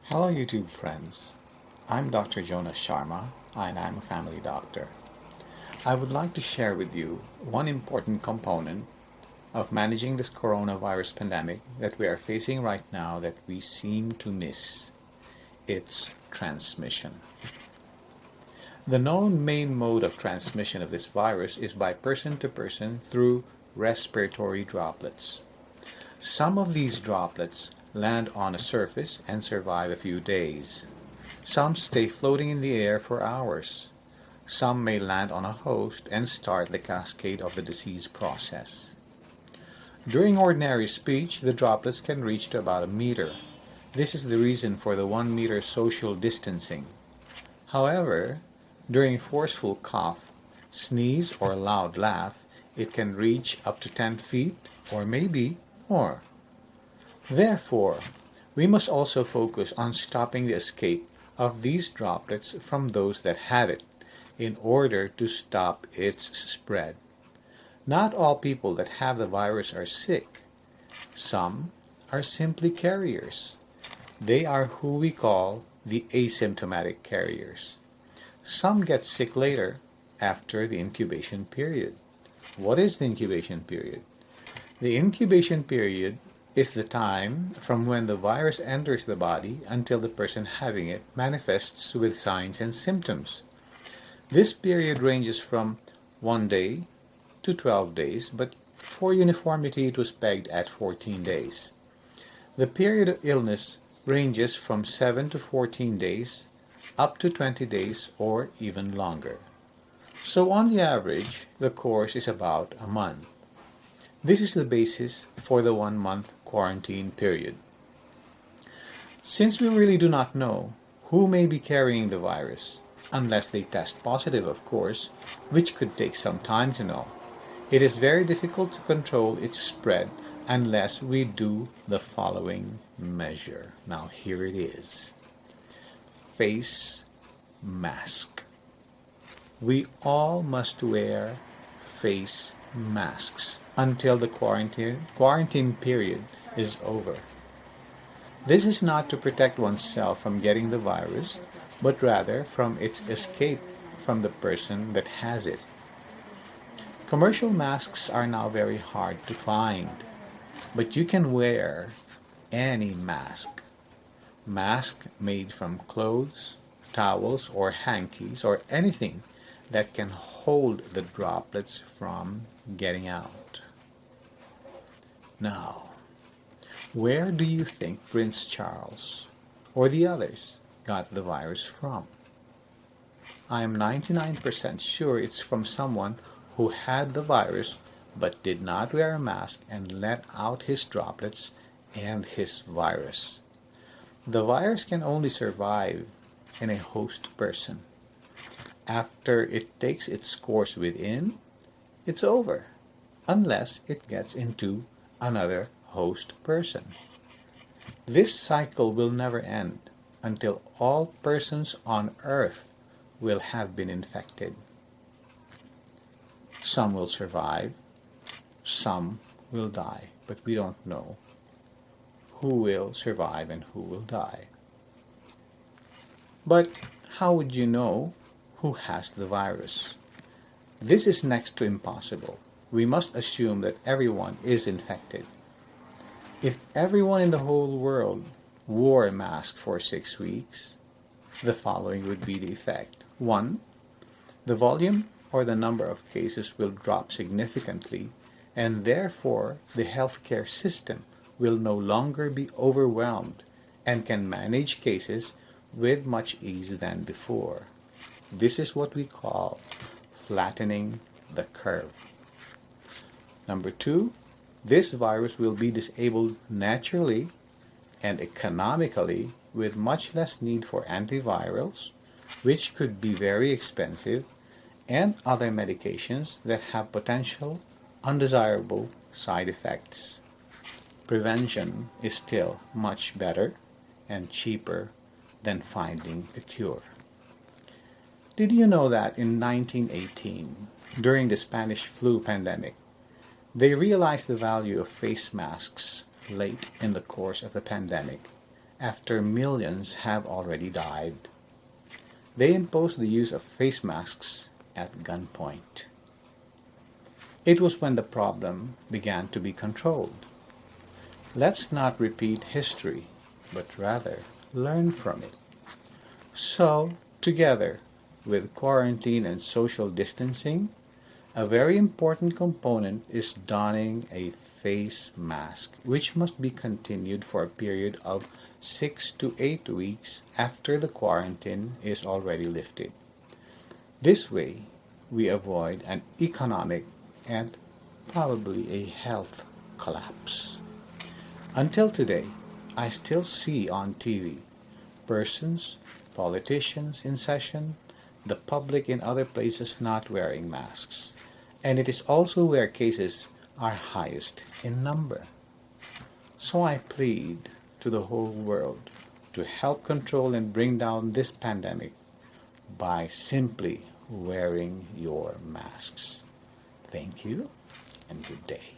Hello YouTube friends, I'm Dr. Jonas Sharma and I'm a family doctor. I would like to share with you one important component of managing this coronavirus pandemic that we are facing right now that we seem to miss. It's transmission. The known main mode of transmission of this virus is by person to person through respiratory droplets. Some of these droplets land on a surface and survive a few days. Some stay floating in the air for hours. Some may land on a host and start the cascade of the disease process. During ordinary speech, the droplets can reach to about a meter. This is the reason for the 1 meter social distancing. However, during forceful cough, sneeze, or loud laugh, it can reach up to 10 feet or maybe more. Therefore, we must also focus on stopping the escape of these droplets from those that have it in order to stop its spread. Not all people that have the virus are sick. Some are simply carriers. They are who we call the asymptomatic carriers. Some get sick later after the incubation period. What is the incubation period? The incubation period is the time from when the virus enters the body until the person having it manifests with signs and symptoms. This period ranges from 1 day to 12 days, but for uniformity it was pegged at 14 days. The period of illness ranges from 7 to 14 days, up to 20 days, or even longer. So on the average, the course is about a month. This is the basis for the 1-month quarantine period. Since we really do not know who may be carrying the virus, unless they test positive, of course, which could take some time to know, it is very difficult to control its spread unless we do the following measure. Now here it is. Face mask. We all must wear face masks until the quarantine period is over. This is not to protect oneself from getting the virus, but rather from its escape from the person that has it. Commercial masks are now very hard to find, but you can wear any mask. Mask made from clothes, towels, or hankies, or anything that can hold the droplets from getting out. Now, where do you think Prince Charles or the others got the virus from? I am 99% sure it's from someone who had the virus but did not wear a mask and let out his droplets and his virus. The virus can only survive in a host person. After it takes its course within, it's over, unless it gets into another host person. This cycle will never end until all persons on earth will have been infected. Some will survive, some will die, but we don't know who will survive and who will die. But how would you know who has the virus? This is next to impossible. We must assume that everyone is infected. If everyone in the whole world wore a mask for 6 weeks, the following would be the effect. 1. The volume or the number of cases will drop significantly, and therefore the healthcare system will no longer be overwhelmed and can manage cases with much ease than before. This is what we call flattening the curve. Number 2, this virus will be disabled naturally and economically with much less need for antivirals, which could be very expensive, and other medications that have potential undesirable side effects. Prevention is still much better and cheaper than finding a cure. Did you know that in 1918, during the Spanish flu pandemic, they realized the value of face masks late in the course of the pandemic after millions have already died. They imposed the use of face masks at gunpoint. It was when the problem began to be controlled. Let's not repeat history, but rather learn from it. So, together with quarantine and social distancing, a very important component is donning a face mask, which must be continued for a period of 6 to 8 weeks after the quarantine is already lifted. This way, we avoid an economic and probably a health collapse. Until today, I still see on TV persons, politicians in session, the public in other places not wearing masks. And it is also where cases are highest in number. So I plead to the whole world to help control and bring down this pandemic by simply wearing your masks. Thank you and good day.